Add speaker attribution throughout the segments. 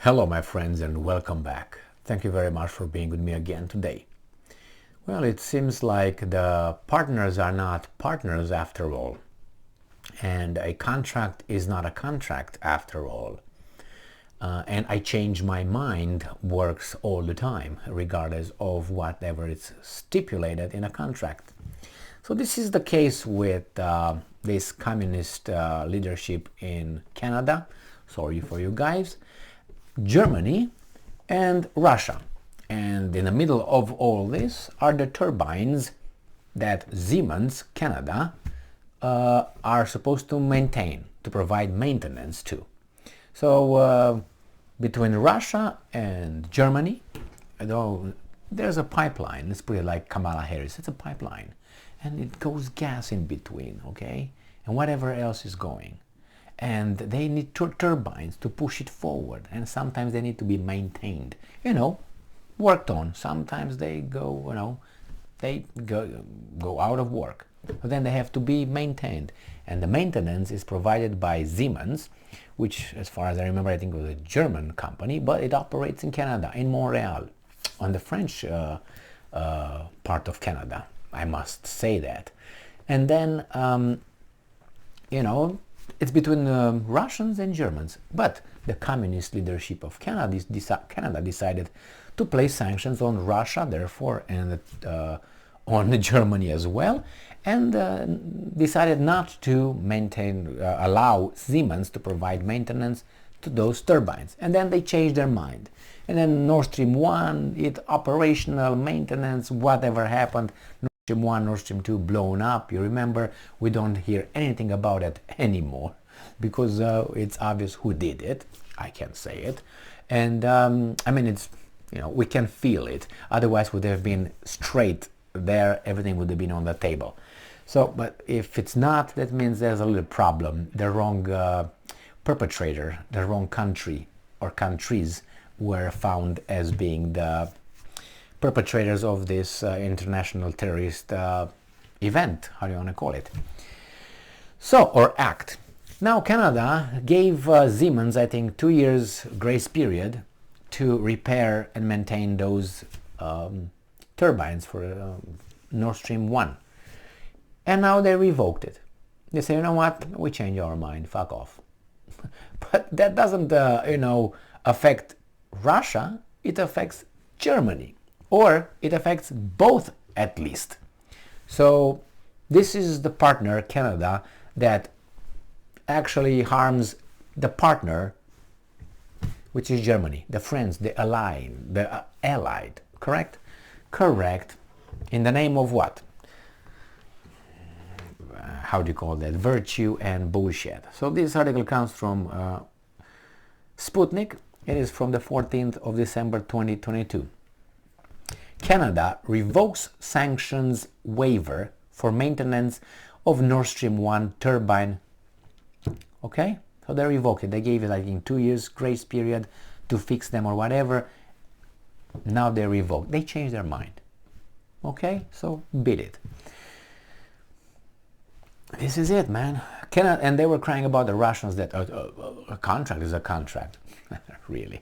Speaker 1: Hello my friends and welcome back. Thank you very much for being with me again today. Well, it seems like the partners are not partners after all. And a contract is not a contract after all. And I change my mind works all the time, regardless of whatever is stipulated in a contract. So this is the case with this communist leadership in Canada. Sorry for you guys. Germany and Russia. And in the middle of all this are the turbines that Siemens, Canada, are supposed to maintain, to provide maintenance to. So between Russia and Germany, though there's a pipeline, let's put it like Kamala Harris, it's a pipeline. And it goes gas in between, okay? And whatever else is going. And they need turbines to push it forward. And sometimes they need to be maintained, worked on. Sometimes they go, they go out of work. But then they have to be maintained. And the maintenance is provided by Siemens, which, as far as I remember, I think was a German company, but it operates in Canada, in Montreal, on the French part of Canada. I must say that. And then, it's between Russians and Germans. But the communist leadership of Canada decided to place sanctions on Russia, therefore, and on Germany as well, and decided not to allow Siemens to provide maintenance to those turbines. And then they changed their mind. And then Nord Stream 1, it operational, maintenance, whatever happened. Nord Stream 1, Nord Stream 2 blown up. You remember, we don't hear anything about it anymore because it's obvious who did it. I can't say it. And it's, we can feel it. Otherwise, would have been straight there, everything would have been on the table. So, but if it's not, that means there's a little problem. The wrong perpetrator, the wrong country or countries were found as being the perpetrators of this international terrorist event, how do you want to call it? So, or act. Now, Canada gave Siemens, I think, 2 years grace period to repair and maintain those turbines for Nord Stream 1. And now they revoked it. They say, you know what, we change our mind, fuck off. But that doesn't, affect Russia, it affects Germany. Or it affects both at least. So this is the partner, Canada, that actually harms the partner, which is Germany, the friends, the allied, correct? Correct. In the name of what? How do you call that? Virtue and bullshit. So this article comes from Sputnik. It is from the 14th of December 2022. Canada revokes sanctions waiver for maintenance of Nord Stream 1 turbine. Okay? So they revoked it. They gave it, I think, 2 years grace period to fix them or whatever. Now they revoked. They changed their mind. Okay? So beat it. This is it, man. Canada, and they were crying about the Russians that a contract is a contract. Really.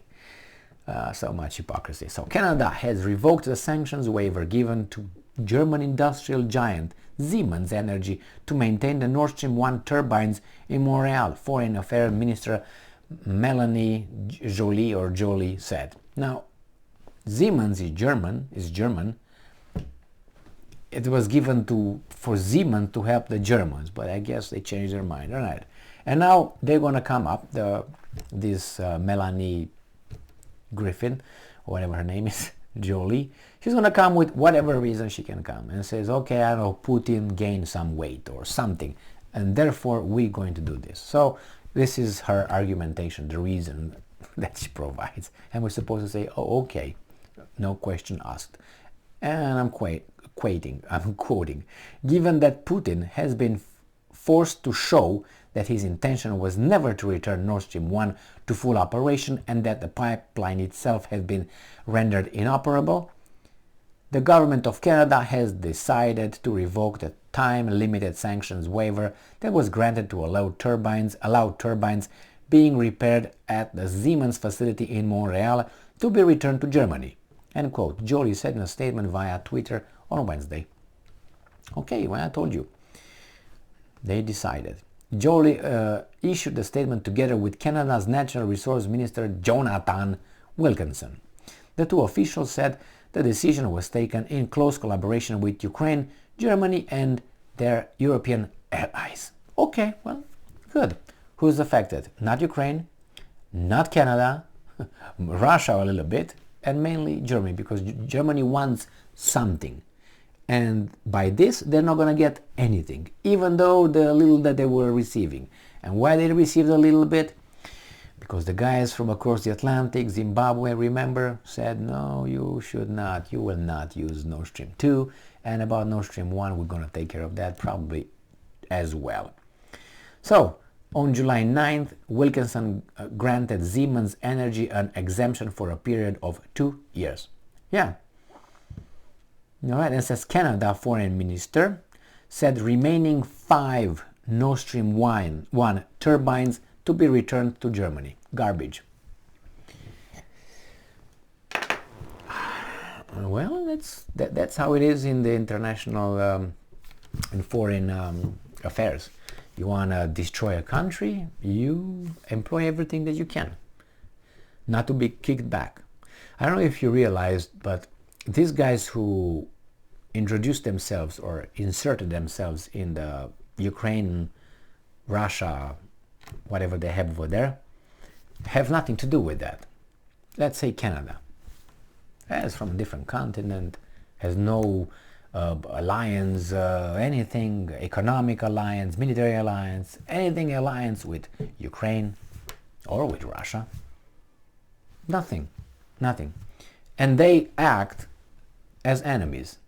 Speaker 1: So much hypocrisy. So Canada has revoked the sanctions waiver given to German industrial giant Siemens Energy to maintain the Nord Stream 1 turbines in Montreal, Foreign Affairs Minister Melanie Joly said. Now, Siemens is German. It was given for Siemens to help the Germans, but I guess they changed their mind. All right. And now they're going to come up, this Melanie Griffin, or whatever her name is, Jolie, she's going to come with whatever reason she can come and says, okay, I know Putin gained some weight or something, and therefore we're going to do this. So this is her argumentation, the reason that she provides. And we're supposed to say, oh, okay, no question asked. And I'm quoting, given that Putin has been forced to show that his intention was never to return Nord Stream 1 to full operation and that the pipeline itself has been rendered inoperable, the government of Canada has decided to revoke the time-limited sanctions waiver that was granted to allow turbines being repaired at the Siemens facility in Montreal to be returned to Germany. End quote. Joly said in a statement via Twitter on Wednesday. Okay, well, I told you. They decided. Joly issued the statement together with Canada's Natural Resource Minister Jonathan Wilkinson. The two officials said the decision was taken in close collaboration with Ukraine, Germany and their European allies. Okay, well, good. Who's affected? Not Ukraine, not Canada, Russia a little bit, and mainly Germany, because Germany wants something. And by this, they're not going to get anything, even though the little that they were receiving. And why they received a little bit? Because the guys from across the Atlantic, Zimbabwe, remember, said, no, you should not, you will not use Nord Stream 2. And about Nord Stream 1, we're going to take care of that probably as well. So, on July 9th, Wilkinson granted Siemens Energy an exemption for a period of 2 years. Yeah. All right, and it says Canada Foreign Minister said remaining 5 Nord Stream 1 turbines to be returned to Germany. Garbage. Well, that's how it is in the international and foreign affairs. You want to destroy a country, you employ everything that you can, not to be kicked back. I don't know if you realized, but these guys who introduced themselves or inserted themselves in the Ukraine, Russia, whatever they have over there, have nothing to do with that. Let's say Canada. It's from a different continent, has no alliance, anything, economic alliance, military alliance, anything alliance with Ukraine or with Russia. Nothing. And they act as enemies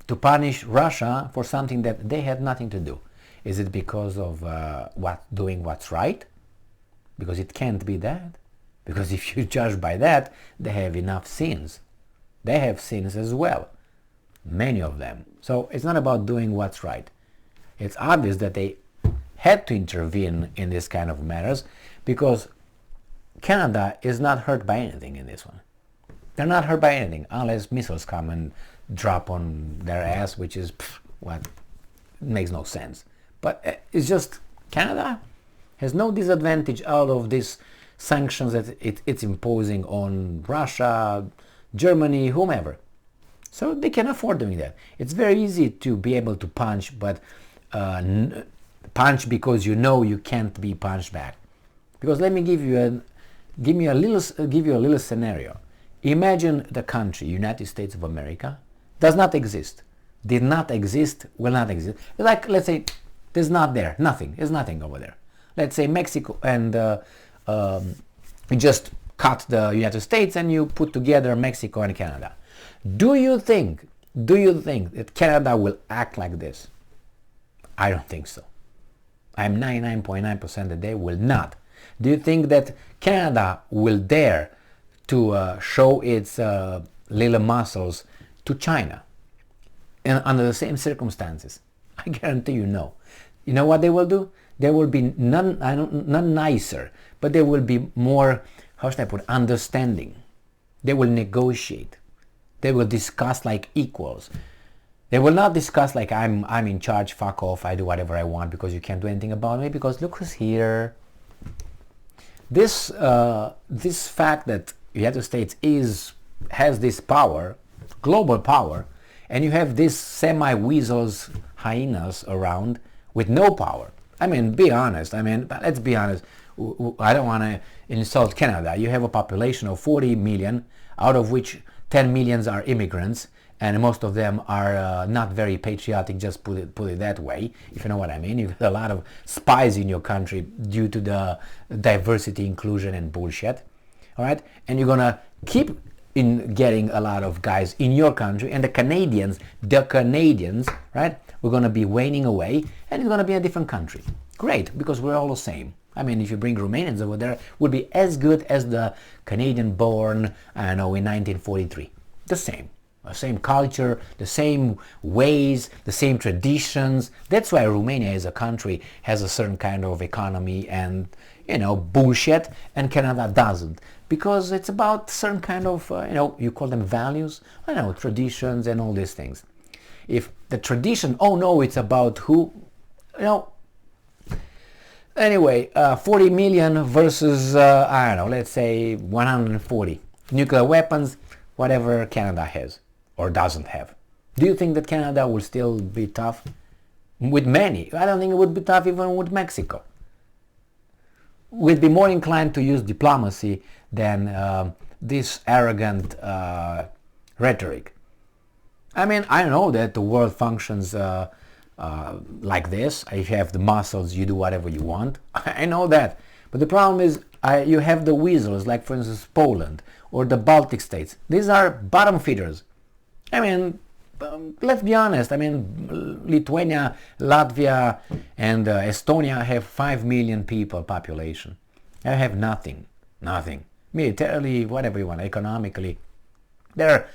Speaker 1: to punish Russia for something that they had nothing to do. Is it because of doing what's right? Because it can't be that. Because if you judge by that, they have enough sins. They have sins as well. Many of them. So it's not about doing what's right. It's obvious that they had to intervene in this kind of matters because Canada is not hurt by anything in this one. They're not hurt by anything unless missiles come and drop on their ass, which is what makes no sense. But it's just Canada has no disadvantage out of these sanctions that it's imposing on Russia, Germany, whomever. So they can afford doing that. It's very easy to be able to punch, but punch because you know you can't be punched back. Because let me give you a little scenario. Imagine the country, United States of America, does not exist, did not exist, will not exist. Like, let's say, there's not there, nothing. There's nothing over there. Let's say Mexico, and you just cut the United States and you put together Mexico and Canada. Do you think that Canada will act like this? I don't think so. I'm 99.9% that they will not. Do you think that Canada will dare to show its little muscles to China and under the same circumstances? I guarantee you no. You know what they will do? They will be none nicer, but they will be more, how should I put it, understanding. They will negotiate. They will discuss like equals. They will not discuss like I'm in charge, fuck off, I do whatever I want because you can't do anything about me because look who's here. This fact that the United States has this power, global power, and you have these semi-weasels, hyenas around with no power. I mean, be honest. Let's be honest. I don't want to insult Canada. You have a population of 40 million, out of which 10 millions are immigrants, and most of them are not very patriotic, just put it that way, if you know what I mean. You've got a lot of spies in your country due to the diversity, inclusion, and bullshit. All right? And you're going to keep getting a lot of guys in your country, and the Canadians, right, we're going to be waning away, and it's going to be a different country. Great, because we're all the same. I mean, if you bring Romanians over there, would be as good as the Canadian born, I don't know, in 1943. The same. same culture, the same ways, the same traditions. That's why Romania as a country has a certain kind of economy and, bullshit, and Canada doesn't. Because it's about certain kind of, you call them values, traditions and all these things. If the tradition, oh no, it's about who, anyway, 40 million versus, let's say 140 nuclear weapons, whatever Canada has or doesn't have. Do you think that Canada will still be tough with many? I don't think it would be tough even with Mexico. We'd be more inclined to use diplomacy than this arrogant rhetoric. I mean, I know that the world functions like this. If you have the muscles, you do whatever you want. I know that. But the problem is you have the weasels, like for instance Poland or the Baltic states. These are bottom feeders. I mean, let's be honest. I mean, Lithuania, Latvia, and Estonia have 5 million people population. They have nothing. Militarily, whatever you want, economically. They're,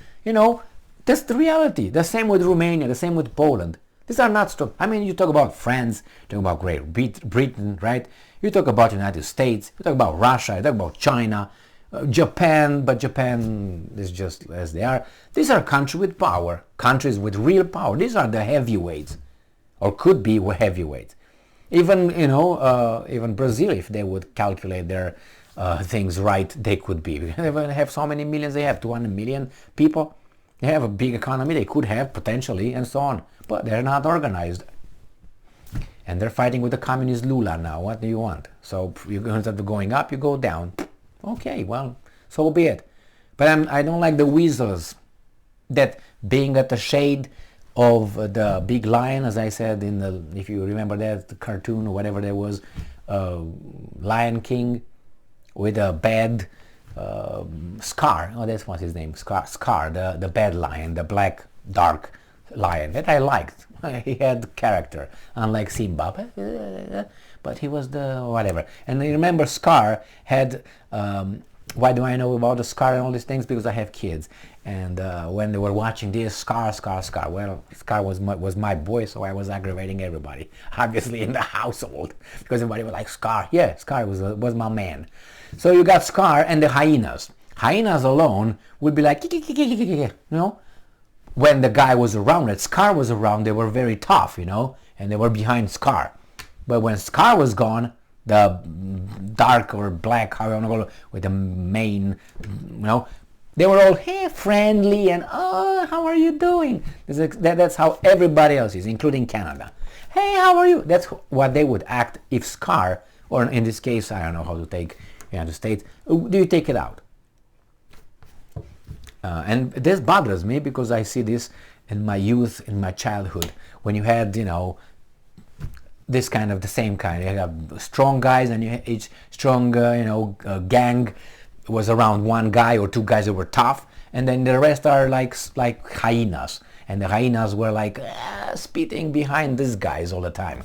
Speaker 1: that's the reality. The same with Romania, the same with Poland. These are not strong. I mean, you talk about France, you talk about Great Britain, right? You talk about United States, you talk about Russia, you talk about China, Japan, but Japan is just as they are. These are countries with power, countries with real power. These are the heavyweights, or could be heavyweights. Even, even Brazil, if they would calculate their things right, they could be. They have so many millions, they have 200 million people. They have a big economy, they could have potentially, and so on. But they're not organized. And they're fighting with the communist Lula now. What do you want? So instead of going up, you go down. Okay, well, so be it. But I don't like the weasels that being at the shade of the big lion, as I said in the, if you remember that, the cartoon or whatever there was, Lion King with a bad Scar. Oh, that's what's his name. Scar, the bad lion, the black, dark lion that I liked. He had character, unlike Simba. But he was the whatever. And I remember Scar had, why do I know about the Scar and all these things? Because I have kids. And when they were watching this, Scar. Well, Scar was my boy, so I was aggravating everybody, obviously in the household, because everybody was like, Scar. Yeah, Scar was my man. So you got Scar and the hyenas. Hyenas alone would be like, when the guy was around, that Scar was around, they were very tough, and they were behind Scar. But when Scar was gone, the dark or black, how you want to call it, with the mane, they were all, hey, friendly, and, oh, how are you doing? That's how everybody else is, including Canada. Hey, how are you? That's what they would act if Scar, or in this case, I don't know how to take United States, do you take it out? And this bothers me because I see this in my youth, in my childhood, when you had, this kind of the same kind. You have strong guys, and each strong, gang was around one guy or two guys that were tough, and then the rest are like hyenas, and the hyenas were like spitting behind these guys all the time,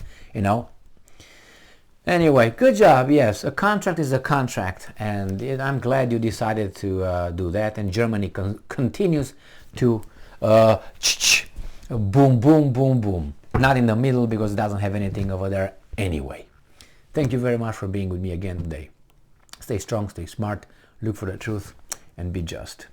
Speaker 1: Anyway, good job. Yes, a contract is a contract, and I'm glad you decided to do that. And Germany continues to boom, boom, boom, boom. Not in the middle, because it doesn't have anything over there anyway. Thank you very much for being with me again today. Stay strong, stay smart, look for the truth, and be just.